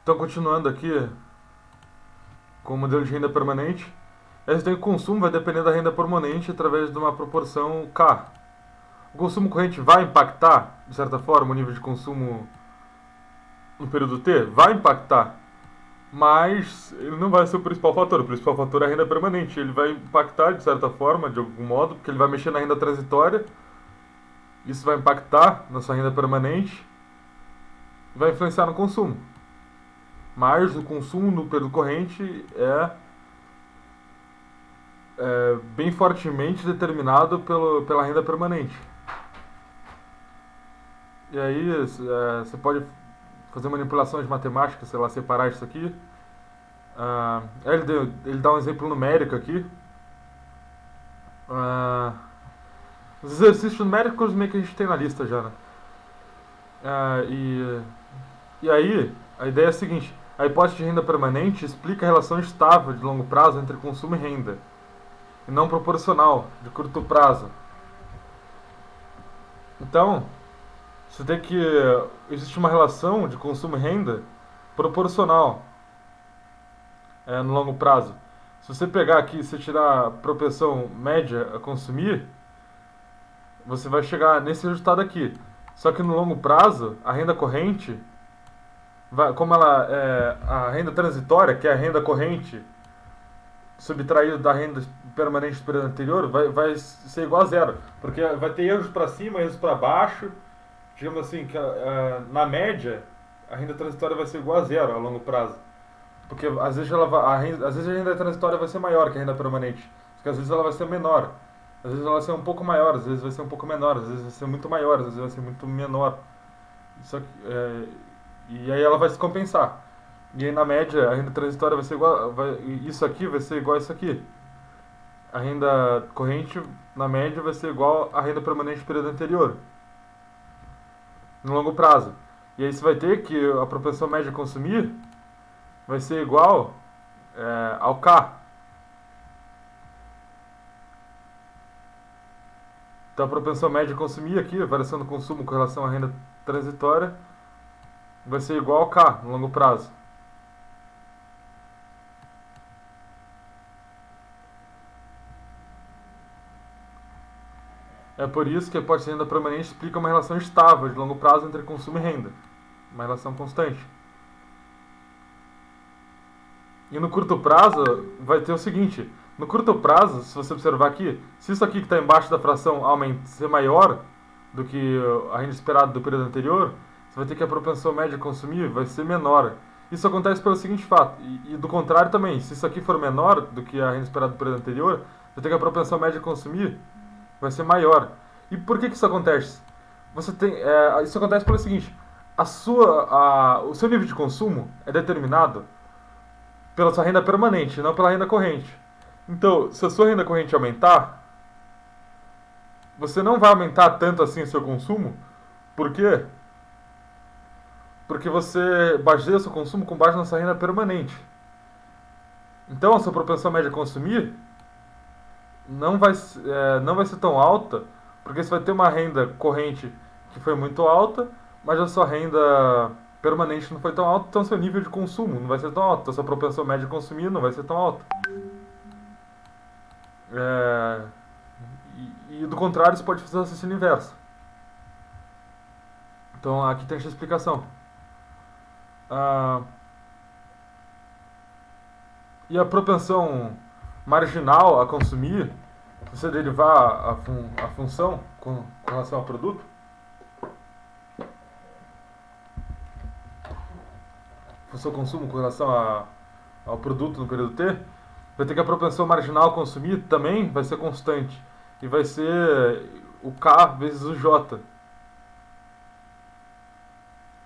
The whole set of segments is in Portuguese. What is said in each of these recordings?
Então, continuando aqui com o modelo de renda permanente, a gente tem que o consumo vai depender da renda permanente através de uma proporção K. O consumo corrente vai impactar, de certa forma, o nível de consumo no período T? Vai impactar, mas ele não vai ser o principal fator. O principal fator é a renda permanente. Ele vai impactar, de certa forma, de algum modo, porque ele vai mexer na renda transitória. Isso vai impactar na sua renda permanente e vai influenciar no consumo. Mas o consumo no período corrente é bem fortemente determinado pela renda permanente. E aí você pode fazer manipulações matemáticas, sei lá, separar isso aqui. Ele dá um exemplo numérico aqui. Os exercícios numéricos meio que a gente tem na lista já, né? E aí, a ideia é a seguinte: a hipótese de renda permanente explica a relação estável de longo prazo entre consumo e renda, e não proporcional, de curto prazo. Então, você tem que existe uma relação de consumo e renda proporcional no longo prazo. Se você pegar aqui e você tirar a propensão média a consumir, você vai chegar nesse resultado aqui. Só que no longo prazo, a renda corrente, como ela é a renda transitória, que é a renda corrente subtraído da renda permanente do período anterior, vai ser igual a zero. Porque vai ter erros para cima, erros para baixo. Digamos assim, que na média, a renda transitória vai ser igual a zero a longo prazo. Porque às vezes, às vezes a renda transitória vai ser maior que a renda permanente. Porque às vezes ela vai ser menor. Às vezes ela vai ser um pouco maior, às vezes vai ser um pouco menor, às vezes vai ser muito maior, às vezes vai ser muito menor. E aí ela vai se compensar. E aí na média a renda transitória vai ser igual. Isso aqui vai ser igual a isso aqui. A renda corrente, na média, vai ser igual à renda permanente do período anterior. No longo prazo. E aí você vai ter que a propensão média a consumir vai ser igual ao K. Então a propensão média a consumir aqui, a variação do consumo com relação à renda transitória, vai ser igual ao K no longo prazo. É por isso que a hipótese de renda permanente explica uma relação estável de longo prazo entre consumo e renda. Uma relação constante. E no curto prazo vai ter o seguinte: no curto prazo, se você observar aqui, se isso aqui que está embaixo da fração ser maior do que a renda esperada do período anterior, você vai ter que a propensão média a consumir vai ser menor. Isso acontece pelo seguinte fato, e do contrário também, se isso aqui for menor do que a renda esperada do período anterior, você vai ter que a propensão média a consumir vai ser maior. E por que isso acontece? Isso acontece pelo seguinte: o seu nível de consumo é determinado pela sua renda permanente, não pela renda corrente. Então, se a sua renda corrente aumentar, você não vai aumentar tanto assim o seu consumo. Por quê? Porque você baseia o seu consumo com base na sua renda permanente. Então, a sua propensão média a consumir não vai ser tão alta, porque você vai ter uma renda corrente que foi muito alta, mas a sua renda permanente não foi tão alta, então seu nível de consumo não vai ser tão alto, então sua propensão média a consumir não vai ser tão alta. E do contrário, isso pode fazer o raciocínio inverso. Então aqui tem essa explicação. E a propensão marginal a consumir, se você derivar a função com relação ao produto, função consumo com relação ao produto no período T, vai ter que a propensão marginal a consumir também vai ser constante. E vai ser o K vezes o J.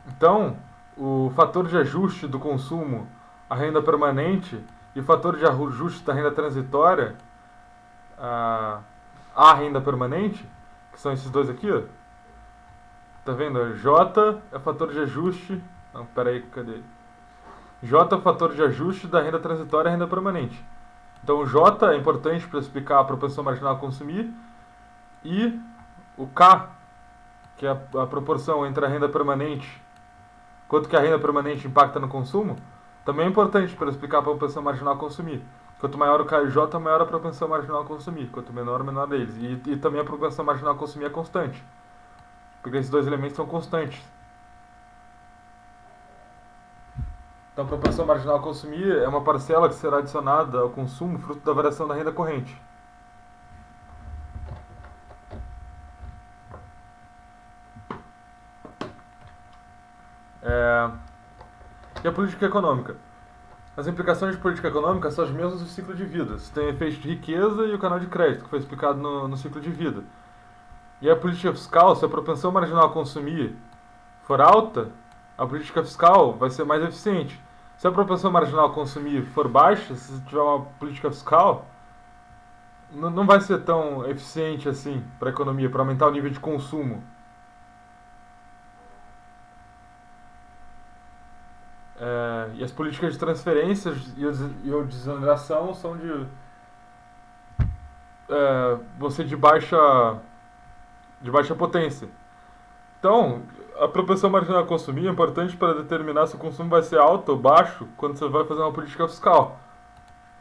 Então, o fator de ajuste do consumo, a renda permanente, e o fator de ajuste da renda transitória, a renda permanente, que são esses dois aqui, ó. Tá vendo? J é o fator de ajuste. Não, peraí, cadê? J é o fator de ajuste da renda transitória e renda permanente. Então o J é importante para explicar a propensão marginal a consumir, e o K, que é a proporção entre a renda permanente quanto que a renda permanente impacta no consumo, também é importante para explicar a propensão marginal a consumir. Quanto maior o KJ, maior a propensão marginal a consumir. Quanto menor, menor eles. E também a propensão marginal a consumir é constante. Porque esses dois elementos são constantes. Então, a propensão marginal a consumir é uma parcela que será adicionada ao consumo fruto da variação da renda corrente. E a política econômica? As implicações de política econômica são as mesmas do ciclo de vida. Você tem o efeito de riqueza e o canal de crédito, que foi explicado no ciclo de vida. E a política fiscal, se a propensão marginal a consumir for alta, a política fiscal vai ser mais eficiente. Se a propensão marginal a consumir for baixa, se tiver uma política fiscal, não vai ser tão eficiente assim para a economia, para aumentar o nível de consumo. E as políticas de transferências e a desoneração são vão ser de baixa potência. Então, a propensão marginal a consumir é importante para determinar se o consumo vai ser alto ou baixo quando você vai fazer uma política fiscal.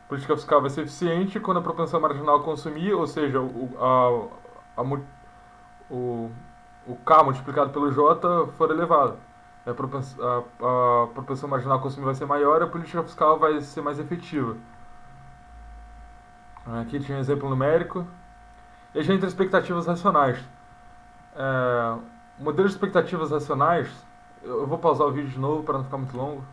A política fiscal vai ser eficiente quando a propensão marginal a consumir, ou seja, o K multiplicado pelo J for elevado. A propensão marginal a consumir vai ser maior e a política fiscal vai ser mais efetiva. Aqui tinha um exemplo numérico. E já entre expectativas racionais. Modelo de expectativas racionais, eu vou pausar o vídeo de novo para não ficar muito longo.